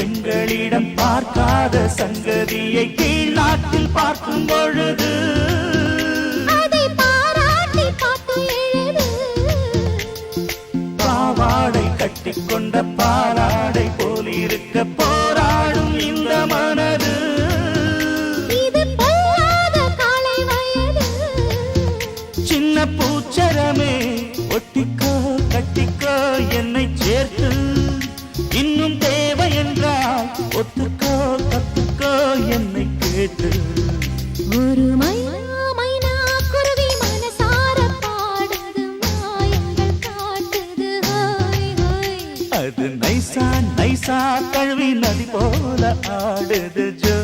பெண்களிடம் பார்க்காத சங்கதியை கீழ் நாட்டில் பார்க்கும் பொழுது அதை பாராட்டி பாட்டு எழுது. பாவாடை கட்டிக்கொண்ட பாலாடை போல் இருக்க போராடும் இந்த மனது. இது பொல்லாத காலை வயது. சின்ன பூச்சரமே ஒட்டிக்கோ கட்டிக்கோ என்னை சேர்த்து, இன்னும் தேவை என்றால் ஒத்துக்கோ கத்துக்கோ என்னை கேட்டு. ஒரு மைனா குருவி மனசார பாடுது, மாயங்கள் காட்டுது. ஹோய் ஹோய். அது நைசா நைசா கழுவி நதி போல ஆடுது ஜோ.